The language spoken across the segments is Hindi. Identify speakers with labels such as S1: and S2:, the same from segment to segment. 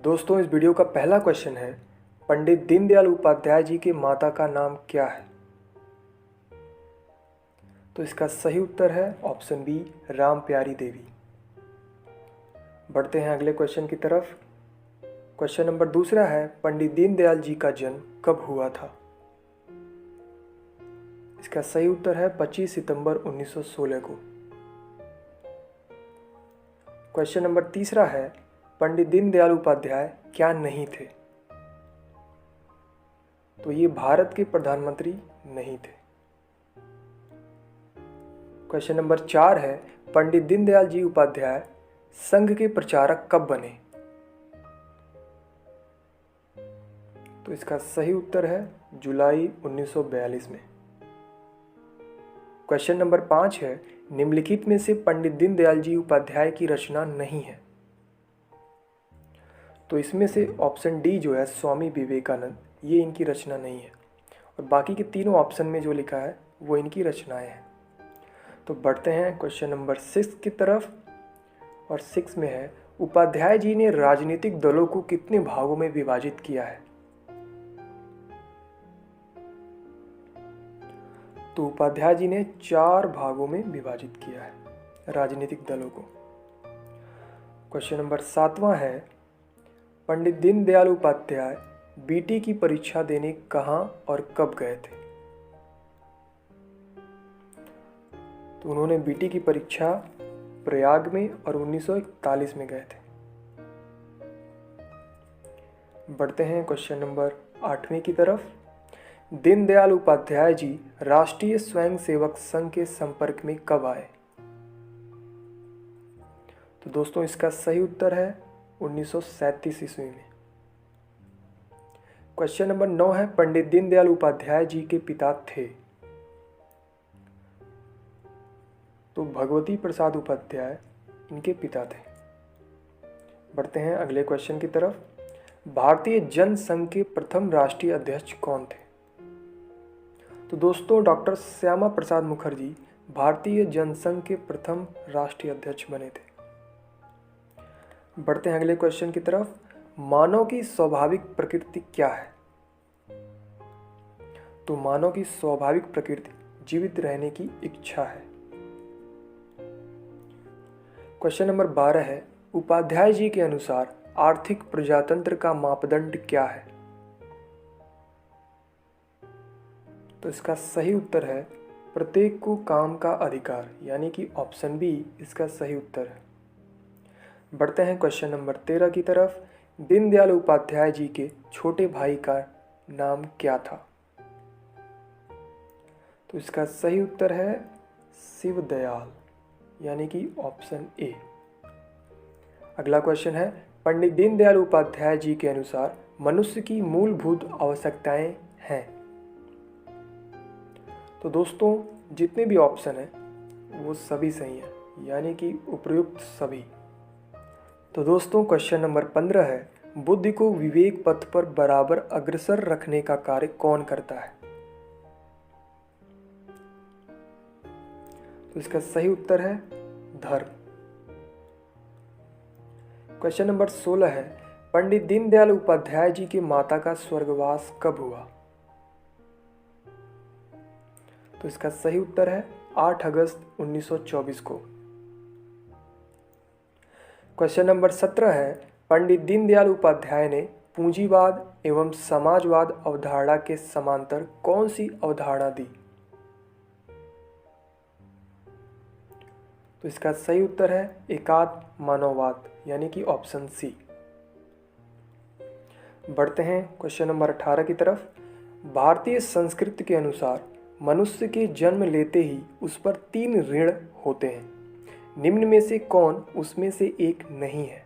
S1: दोस्तों, इस वीडियो का पहला क्वेश्चन है, पंडित दीनदयाल उपाध्याय जी की माता का नाम क्या है? तो इसका सही उत्तर है ऑप्शन बी, राम प्यारी देवी। बढ़ते हैं अगले क्वेश्चन की तरफ। क्वेश्चन नंबर दूसरा है, पंडित दीनदयाल जी का जन्म कब हुआ था? इसका सही उत्तर है 25 सितंबर 1916 को। क्वेश्चन नंबर तीसरा है, पंडित दीनदयाल उपाध्याय क्या नहीं थे? तो ये भारत के प्रधानमंत्री नहीं थे। क्वेश्चन नंबर 4 है, पंडित दीनदयाल जी उपाध्याय संघ के प्रचारक कब बने? तो इसका सही उत्तर है जुलाई 1942 में। क्वेश्चन नंबर 5 है, निम्नलिखित में से पंडित दीनदयाल जी उपाध्याय की रचना नहीं है। तो इसमें से ऑप्शन डी जो है स्वामी विवेकानंद, ये इनकी रचना नहीं है, और बाकी के तीनों ऑप्शन में जो लिखा है वो इनकी रचनाएं हैं। तो बढ़ते हैं क्वेश्चन नंबर 6 की तरफ, और 6 में है, उपाध्याय जी ने राजनीतिक दलों को कितने भागों में विभाजित किया है? तो उपाध्याय जी ने 4 भागों में विभाजित किया है राजनीतिक दलों को। क्वेश्चन नंबर 7वां है, पंडित दीनदयाल उपाध्याय बीटी की परीक्षा देने कहाँ और कब गए थे? तो उन्होंने बीटी की परीक्षा प्रयाग में और 1941 में गए थे। बढ़ते हैं क्वेश्चन नंबर 8वें की तरफ। दीनदयाल उपाध्याय जी राष्ट्रीय स्वयंसेवक संघ के संपर्क में कब आए? तो दोस्तों, इसका सही उत्तर है 1937 ईस्वी में। क्वेश्चन नंबर 9 है, पंडित दीनदयाल उपाध्याय जी के पिता थे? तो भगवती प्रसाद उपाध्याय इनके पिता थे। बढ़ते हैं अगले क्वेश्चन की तरफ। भारतीय जनसंघ के प्रथम राष्ट्रीय अध्यक्ष कौन थे? तो दोस्तों, डॉक्टर श्यामा प्रसाद मुखर्जी भारतीय जनसंघ के प्रथम राष्ट्रीय अध्यक्ष बने थे। बढ़ते हैं अगले क्वेश्चन की तरफ। मानव की स्वाभाविक प्रकृति क्या है? तो मानव की स्वाभाविक प्रकृति जीवित रहने की इच्छा है। क्वेश्चन नंबर 12 है, उपाध्याय जी के अनुसार आर्थिक प्रजातंत्र का मापदंड क्या है? तो इसका सही उत्तर है प्रत्येक को काम का अधिकार, यानी कि ऑप्शन बी इसका सही उत्तर है। बढ़ते हैं क्वेश्चन नंबर 13 की तरफ। दीनदयाल उपाध्याय जी के छोटे भाई का नाम क्या था? तो इसका सही उत्तर है शिवदयाल, यानी कि ऑप्शन ए। अगला क्वेश्चन है, पंडित दीनदयाल उपाध्याय जी के अनुसार मनुष्य की मूलभूत आवश्यकताएं हैं? तो दोस्तों, जितने भी ऑप्शन हैं वो सभी सही हैं, यानी कि उपयुक्त सभी। तो दोस्तों, क्वेश्चन नंबर 15 है, बुद्धि को विवेक पथ पर बराबर अग्रसर रखने का कार्य कौन करता है? तो इसका सही उत्तर है धर्म। क्वेश्चन नंबर 16 है, पंडित दीनदयाल उपाध्याय जी की माता का स्वर्गवास कब हुआ? तो इसका सही उत्तर है 8 अगस्त 1924 को। क्वेश्चन नंबर 17 है, पंडित दीनदयाल उपाध्याय ने पूंजीवाद एवं समाजवाद अवधारणा के समांतर कौन सी अवधारणा दी? तो इसका सही उत्तर है एकात्म मानववाद, यानी कि ऑप्शन सी। बढ़ते हैं क्वेश्चन नंबर 18 की तरफ। भारतीय संस्कृति के अनुसार मनुष्य के जन्म लेते ही उस पर 3 ऋण होते हैं, निम्न में से कौन उसमें से एक नहीं है?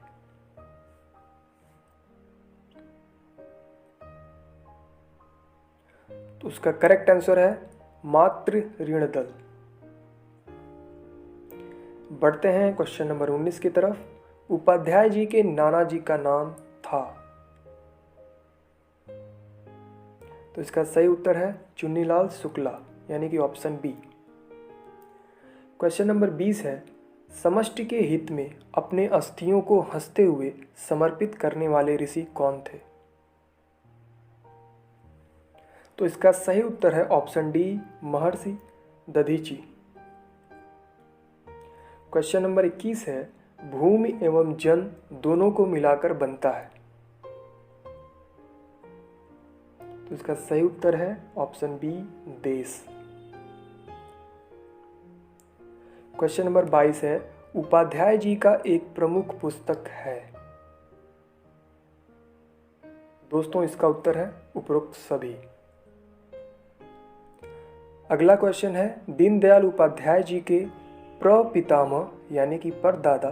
S1: तो उसका करेक्ट आंसर है मातृ ऋण दल। बढ़ते हैं क्वेश्चन नंबर 19 की तरफ। उपाध्याय जी के नाना जी का नाम था? तो इसका सही उत्तर है चुन्नीलाल शुक्ला, यानी कि ऑप्शन बी। क्वेश्चन नंबर 20 है, समष्टि के हित में अपने अस्थियों को हंसते हुए समर्पित करने वाले ऋषि कौन थे? तो इसका सही उत्तर है ऑप्शन डी, महर्षि दधीची। क्वेश्चन नंबर 21 है, भूमि एवं जन दोनों को मिलाकर बनता है। तो इसका सही उत्तर है ऑप्शन बी, देश। क्वेश्चन नंबर 22 है, उपाध्याय जी का एक प्रमुख पुस्तक है। दोस्तों इसका उत्तर है उपरोक्त सभी। अगला क्वेश्चन है, दीनदयाल उपाध्याय जी के प्रपितामह यानी कि परदादा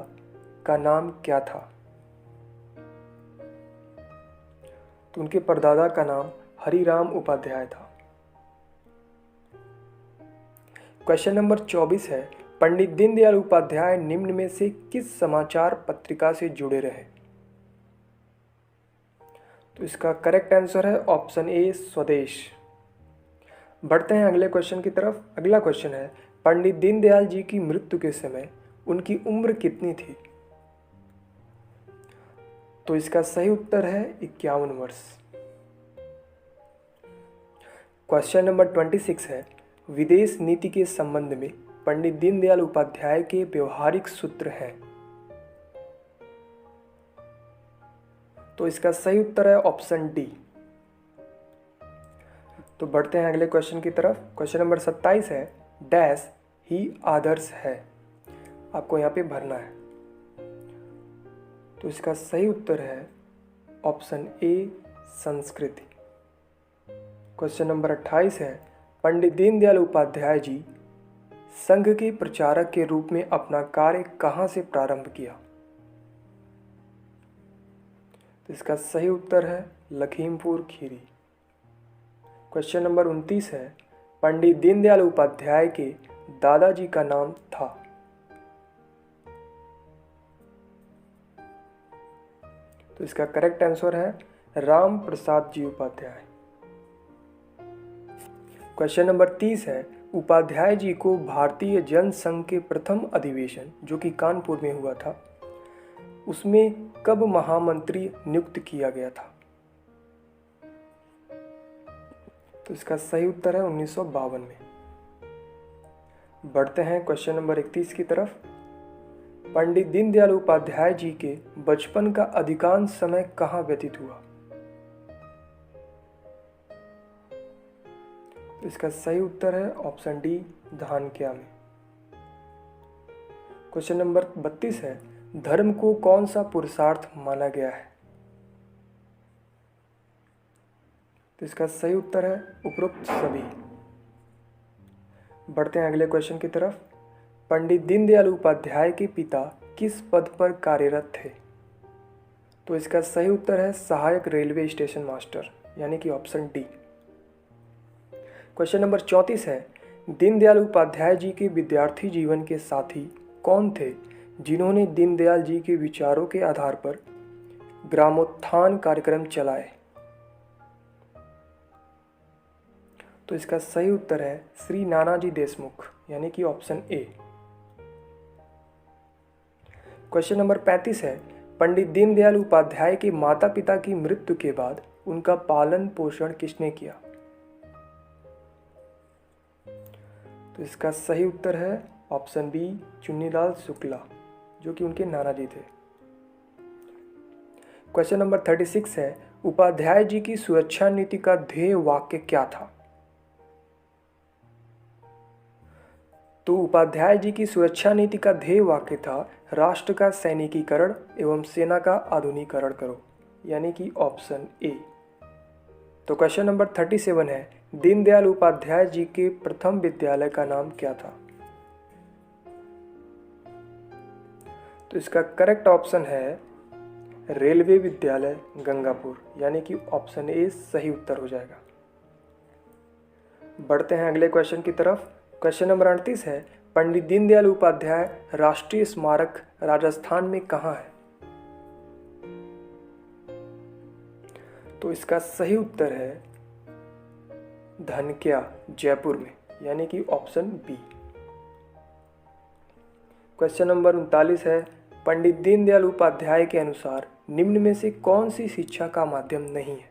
S1: का नाम क्या था? तो उनके परदादा का नाम हरिराम उपाध्याय था। क्वेश्चन नंबर 24 है, पंडित दीनदयाल उपाध्याय निम्न में से किस समाचार पत्रिका से जुड़े रहे? तो इसका करेक्ट आंसर है ऑप्शन ए, स्वदेश। बढ़ते हैं अगले क्वेश्चन की तरफ। अगला क्वेश्चन है, पंडित दीनदयाल जी की मृत्यु के समय उनकी उम्र कितनी थी? तो इसका सही उत्तर है 51 वर्ष। क्वेश्चन नंबर 26 है, विदेश नीति के संबंध में पंडित दीनदयाल उपाध्याय के व्यवहारिक सूत्र हैं। तो इसका सही उत्तर है ऑप्शन डी। तो बढ़ते हैं अगले क्वेश्चन की तरफ। क्वेश्चन नंबर 27 है, डैश ही आदर्श है। आपको यहाँ पे भरना है। तो इसका सही उत्तर है ऑप्शन ए, संस्कृति। क्वेश्चन नंबर 28 है, पंडित दीनदयाल उपाध्याय जी संघ के प्रचारक के रूप में अपना कार्य कहाँ से प्रारंभ किया? तो इसका सही उत्तर है लखीमपुर खीरी। क्वेश्चन नंबर 29 है, पंडित दीनदयाल उपाध्याय के दादाजी का नाम था? तो इसका करेक्ट आंसर है राम प्रसाद जी उपाध्याय। क्वेश्चन नंबर 30 है, उपाध्याय जी को भारतीय जनसंघ के प्रथम अधिवेशन जो कि कानपुर में हुआ था उसमें कब महामंत्री नियुक्त किया गया था? तो इसका सही उत्तर है 1952 में। बढ़ते हैं क्वेश्चन नंबर 31 की तरफ। पंडित दीनदयाल उपाध्याय जी के बचपन का अधिकांश समय कहाँ व्यतीत हुआ? तो इसका सही उत्तर है ऑप्शन डी, धानक्या में। क्वेश्चन नंबर 32 है, धर्म को कौन सा पुरुषार्थ माना गया है? तो इसका सही उत्तर है उपरोक्त सभी। बढ़ते हैं अगले क्वेश्चन की तरफ। पंडित दीनदयाल उपाध्याय के पिता किस पद पर कार्यरत थे? तो इसका सही उत्तर है सहायक रेलवे स्टेशन मास्टर यानी कि ऑप्शन डी। क्वेश्चन नंबर 34 है, दीनदयाल उपाध्याय जी के विद्यार्थी जीवन के साथी कौन थे जिन्होंने दीनदयाल जी के विचारों के आधार पर ग्रामोत्थान कार्यक्रम चलाए? तो इसका सही उत्तर है श्री नानाजी देशमुख यानी कि ऑप्शन ए। क्वेश्चन नंबर 35 है, पंडित दीनदयाल उपाध्याय के माता पिता की मृत्यु के बाद उनका पालन पोषण किसने किया? तो इसका सही उत्तर है ऑप्शन बी, चुन्नीलाल शुक्ला जो कि उनके नानाजी थे। क्वेश्चन नंबर 36 है, उपाध्याय जी की सुरक्षा नीति का ध्येय वाक्य क्या था? तो उपाध्याय जी की सुरक्षा नीति का ध्येय वाक्य था राष्ट्र का सैनिकीकरण एवं सेना का आधुनिकीकरण करो यानी कि ऑप्शन ए। तो क्वेश्चन नंबर 37 है, दीनदयाल उपाध्याय जी के प्रथम विद्यालय का नाम क्या था? तो इसका करेक्ट ऑप्शन है रेलवे विद्यालय गंगापुर यानी कि ऑप्शन ए सही उत्तर हो जाएगा। बढ़ते हैं अगले क्वेश्चन की तरफ। क्वेश्चन नंबर 38 है, पंडित दीनदयाल उपाध्याय राष्ट्रीय स्मारक राजस्थान में कहाँ है? तो इसका सही उत्तर है धनक्या जयपुर में यानी कि ऑप्शन बी। क्वेश्चन नंबर 39 है, पंडित दीनदयाल उपाध्याय के अनुसार निम्न में से कौन सी शिक्षा का माध्यम नहीं है?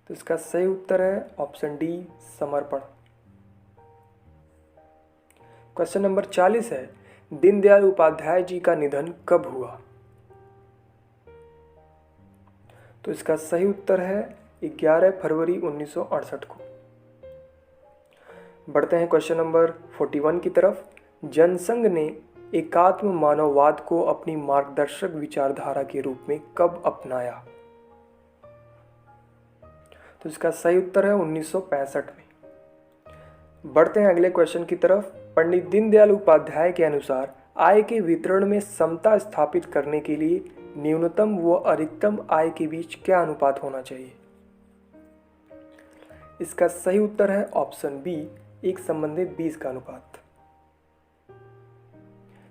S1: तो इसका सही उत्तर है ऑप्शन डी, समर्पण। क्वेश्चन नंबर 40 है, दीनदयाल उपाध्याय जी का निधन कब हुआ? तो इसका सही उत्तर है 11 फरवरी 1968 को। बढ़ते हैं क्वेश्चन नंबर 41 की तरफ। जनसंघ ने एकात्म मानववाद को अपनी मार्गदर्शक विचारधारा के रूप में कब अपनाया? तो इसका सही उत्तर है 1965 में। बढ़ते हैं अगले क्वेश्चन की तरफ। पंडित दीनदयाल उपाध्याय के अनुसार आय के वितरण में समता स्थापित करने के लिए न्यूनतम व अधिकतम आय के बीच क्या अनुपात होना चाहिए? इसका सही उत्तर है ऑप्शन बी, 1:20 का अनुपात।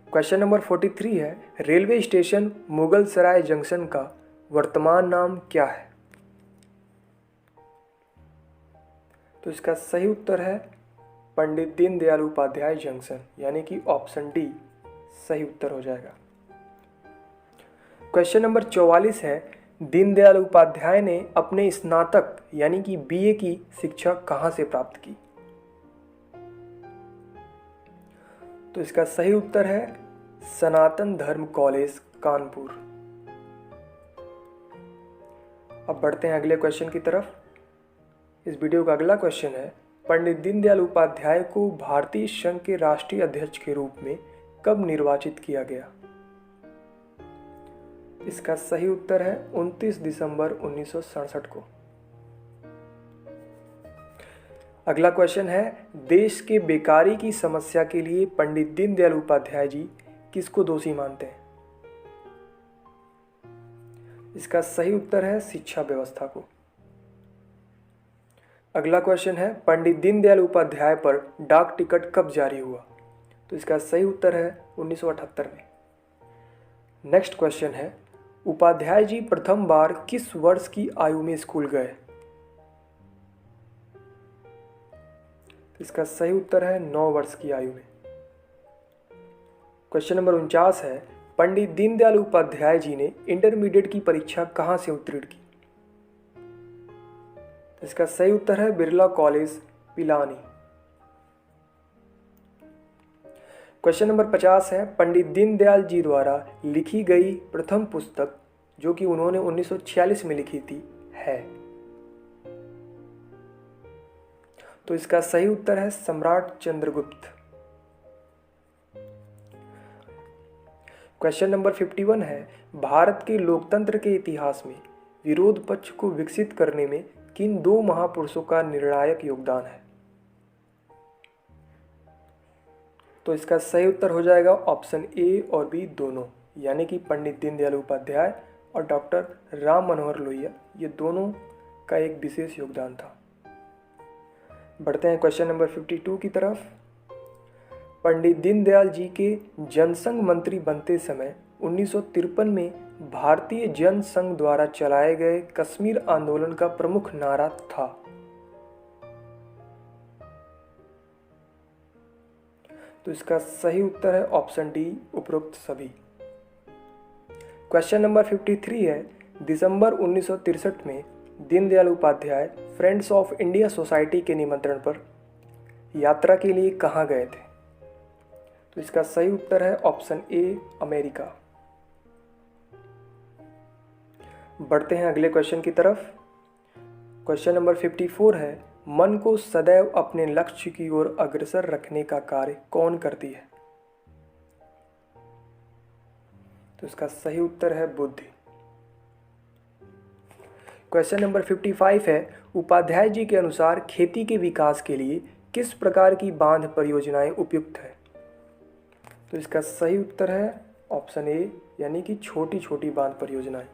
S1: क्वेश्चन नंबर 43 है, रेलवे स्टेशन मुगल सराय जंक्शन का वर्तमान नाम क्या है? तो इसका सही उत्तर है पंडित दीनदयाल उपाध्याय जंक्शन, यानी कि ऑप्शन डी सही उत्तर हो जाएगा। क्वेश्चन नंबर 44 है, दीनदयाल उपाध्याय ने अपने स्नातक यानी कि बीए की शिक्षा कहां से प्राप्त की? तो इसका सही उत्तर है सनातन धर्म कॉलेज, कानपुर। अब बढ़ते हैं अगले क्वेश्चन की तरफ। इस वीडियो का अगला क्वेश्चन है, पंडित दीनदयाल उपाध्याय को भारतीय संघ के राष्ट्रीय अध्यक्ष के रूप में कब निर्वाचित किया गया? इसका सही उत्तर है 29 दिसंबर 1967 को। अगला क्वेश्चन है, देश के बेकारी की समस्या के लिए पंडित दीनदयाल उपाध्याय जी किसको दोषी मानते हैं? इसका सही उत्तर है शिक्षा व्यवस्था को। अगला क्वेश्चन है, पंडित दीनदयाल उपाध्याय पर डाक टिकट कब जारी हुआ? तो इसका सही उत्तर है 1978 में। नेक्स्ट क्वेश्चन है, उपाध्याय जी प्रथम बार किस वर्ष की आयु में स्कूल गए? इसका सही उत्तर है 9 वर्ष की आयु में। क्वेश्चन नंबर 49 है, पंडित दीनदयाल उपाध्याय जी ने इंटरमीडिएट की परीक्षा कहां से उत्तीर्ण की? इसका सही उत्तर है Birla college, Pilani. Question number 50 है, पंडित दीनदयाल जी द्वारा लिखी गई प्रथम पुस्तक जो कि उन्होंने 1946 में लिखी थी है? तो इसका सही उत्तर है सम्राट चंद्रगुप्त। क्वेश्चन नंबर 51 है, भारत के लोकतंत्र के इतिहास में विरोध पक्ष को विकसित करने में किन 2 महापुरुषों का निर्णायक योगदान है? तो इसका सही उत्तर हो जाएगा ऑप्शन ए और बी दोनों, यानी कि पंडित दीनदयाल उपाध्याय और डॉक्टर राम मनोहर लोहिया, ये दोनों का एक विशेष योगदान था। बढ़ते हैं क्वेश्चन नंबर 52 की तरफ। पंडित दीनदयाल जी के जनसंघ मंत्री बनते समय 1953 में भारतीय जनसंघ द्वारा चलाए गए कश्मीर आंदोलन का प्रमुख नारा था? तो इसका सही उत्तर है ऑप्शन डी, उपरोक्त सभी। क्वेश्चन नंबर 53 है, दिसंबर 1963 में Deendayal Upadhyaya friends of India society के निमंत्रण पर यात्रा के लिए कहाँ गए थे? तो इसका सही उत्तर है ऑप्शन ए, अमेरिका। बढ़ते हैं अगले क्वेश्चन की तरफ। क्वेश्चन नंबर 54 है, मन को सदैव अपने लक्ष्य की ओर अग्रसर रखने का कार्य कौन करती है? तो इसका सही उत्तर है बुद्धि। क्वेश्चन नंबर 55 है, उपाध्याय जी के अनुसार खेती के विकास के लिए किस प्रकार की बांध परियोजनाएं उपयुक्त है? तो इसका सही उत्तर है ऑप्शन ए, यानी कि छोटी छोटी बांध परियोजनाएं।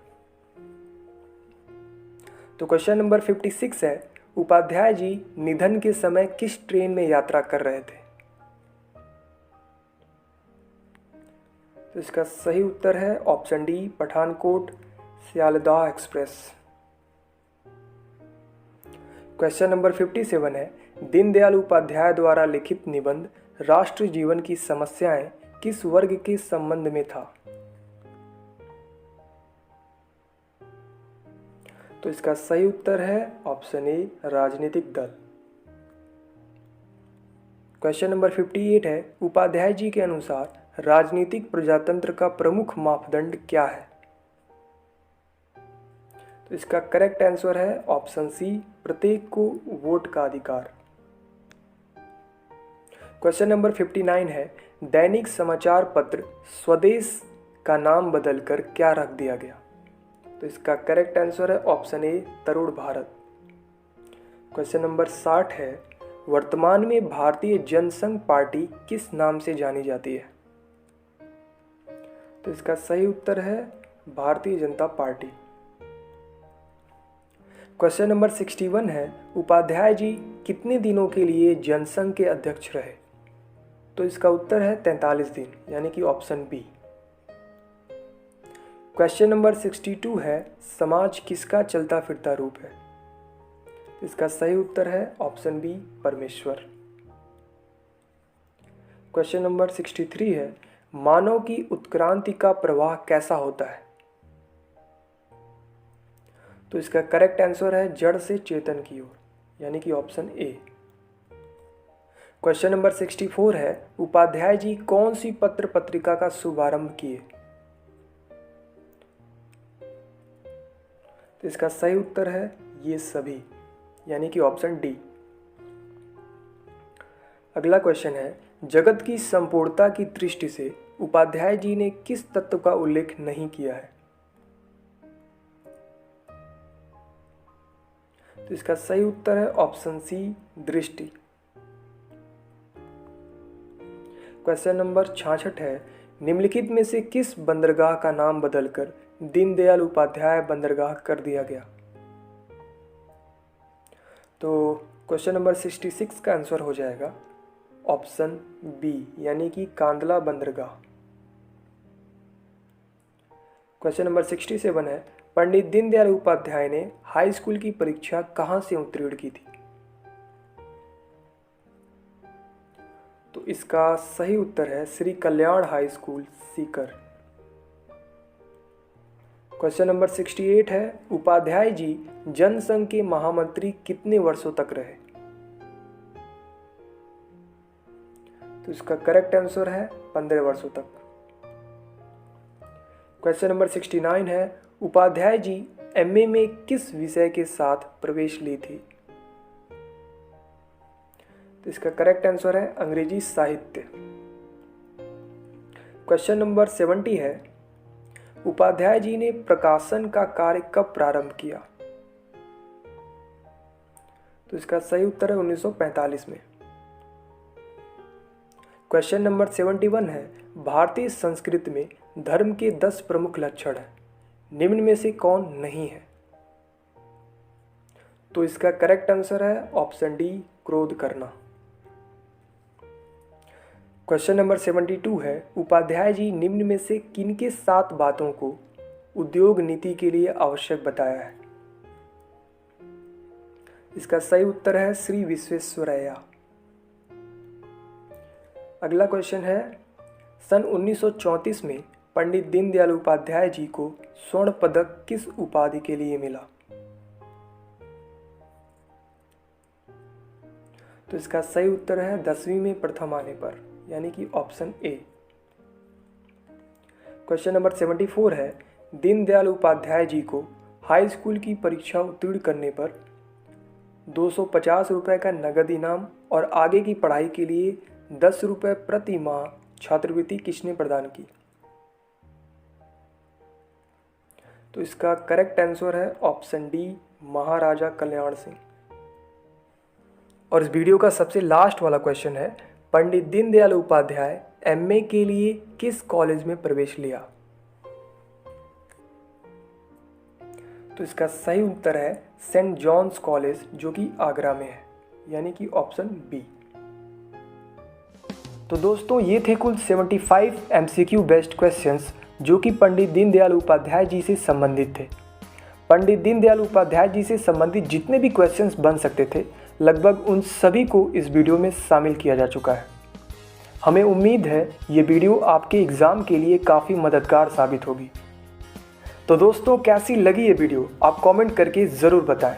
S1: तो क्वेश्चन नंबर 56 है, उपाध्याय जी निधन के समय किस ट्रेन में यात्रा कर रहे थे? तो इसका सही उत्तर है option D, Pathankot Sealdah express. Question number 57 है, दीनदयाल उपाध्याय द्वारा लिखित निबंध राष्ट्र जीवन की समस्याएं किस वर्ग के संबंध में था? तो इसका सही उत्तर है ऑप्शन ए, राजनीतिक दल। क्वेश्चन नंबर 58 है, उपाध्याय जी के अनुसार राजनीतिक प्रजातंत्र का प्रमुख मापदंड क्या है? तो इसका करेक्ट आंसर है ऑप्शन सी, प्रत्येक को वोट का अधिकार। क्वेश्चन नंबर 59 है, दैनिक समाचार पत्र स्वदेश का नाम बदलकर क्या रख दिया गया? तो इसका करेक्ट आंसर है option A, Tarun Bharat. Question number 60 है, वर्तमान में भारतीय जनसंघ पार्टी किस नाम से जानी जाती है? तो इसका सही उत्तर है Bharatiya Janata party. Question number 61 है, उपाध्याय जी कितने दिनों के लिए जनसंघ के अध्यक्ष रहे? तो इसका उत्तर है 43 दिन, यानी कि ऑप्शन बी। क्वेश्चन नंबर 62 है, समाज किसका चलता फिरता रूप है? इसका सही उत्तर है ऑप्शन बी, परमेश्वर। क्वेश्चन नंबर 63 है, मानव की उत्क्रांति का प्रवाह कैसा होता है? तो इसका करेक्ट आंसर है जड़ से चेतन की ओर, यानी कि ऑप्शन ए। क्वेश्चन नंबर 64 है, उपाध्याय जी कौन सी पत्र पत्रिका का शुभारंभ किए? तो इसका सही उत्तर है ये सभी, यानी कि ऑप्शन डी। अगला क्वेश्चन है, जगत की संपूर्णता की दृष्टि से उपाध्याय जी ने किस तत्व का उल्लेख नहीं किया है? तो इसका सही उत्तर है ऑप्शन सी, दृष्टि। क्वेश्चन नंबर 66 है, निम्नलिखित में से किस बंदरगाह का नाम बदलकर दीनदयाल उपाध्याय बंदरगाह कर दिया गया? तो क्वेश्चन नंबर 66 का आंसर हो जाएगा ऑप्शन बी, यानी कि कांदला बंदरगाह। क्वेश्चन नंबर 67 है, पंडित दीनदयाल उपाध्याय ने हाई स्कूल की परीक्षा कहां से उत्तीर्ण की थी? तो इसका सही उत्तर है Shri Kalyan high school, Sikar. Question number 68 है, उपाध्याय जी जनसंघ के महामंत्री कितने वर्षों तक रहे? तो इसका करेक्ट आंसर है 15 वर्षों तक। क्वेश्चन नंबर 69 है, उपाध्याय जी एमए में किस विषय के साथ प्रवेश ली थी? तो इसका करेक्ट आंसर है अंग्रेजी साहित्य। क्वेश्चन नंबर 70 है, उपाध्याय जी ने प्रकाशन का कार्य कब प्रारंभ किया? तो इसका सही उत्तर है 1945 में। क्वेश्चन नंबर 71 है, भारतीय संस्कृति में धर्म के 10 प्रमुख लक्षण हैं, निम्न में से कौन नहीं है? तो इसका करेक्ट आंसर है ऑप्शन डी, क्रोध करना। क्वेश्चन नंबर 72 है, उपाध्याय जी निम्न में से किनके 7 बातों को उद्योग नीति के लिए आवश्यक बताया है? इसका सही उत्तर है श्री विश्वेश्वरैया। अगला क्वेश्चन है, सन 1934 में पंडित दीनदयाल उपाध्याय जी को स्वर्ण पदक किस उपाधि के लिए मिला? तो इसका सही उत्तर है 10वीं में प्रथम आने पर, यानी कि ऑप्शन ए। क्वेश्चन नंबर 74 है, दीनदयाल उपाध्याय जी को हाई स्कूल की परीक्षा उत्तीर्ण करने पर 250 रुपये का नगद इनाम और आगे की पढ़ाई के लिए 10 रुपये प्रति माह छात्रवृत्ति किसने प्रदान की? तो इसका करेक्ट आंसर है ऑप्शन डी, महाराजा कल्याण सिंह। और इस वीडियो का सबसे लास्ट वाला क्वेश्चन है, पंडित दीनदयाल उपाध्याय एमए के लिए किस कॉलेज में प्रवेश लिया? तो इसका सही उत्तर है सेंट जॉन्स कॉलेज, जो कि आगरा में है, यानी कि ऑप्शन बी। तो दोस्तों, ये थे कुल 75 एमसीक्यू बेस्ड क्वेश्चंस जो कि पंडित दीनदयाल उपाध्याय जी से संबंधित थे। पंडित दीनदयाल उपाध्याय जी से संबंधित जितने भी क्वेश्चंस बन सकते थे, लगभग उन सभी को इस वीडियो में शामिल किया जा चुका है। हमें उम्मीद है ये वीडियो आपके एग्ज़ाम के लिए काफ़ी मददगार साबित होगी। तो दोस्तों, कैसी लगी ये वीडियो आप कमेंट करके ज़रूर बताएं।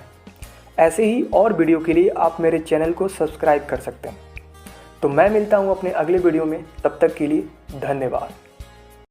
S1: ऐसे ही और वीडियो के लिए आप मेरे चैनल को सब्सक्राइब कर सकते हैं। तो मैं मिलता हूँ अपने अगले वीडियो में, तब तक के लिए धन्यवाद।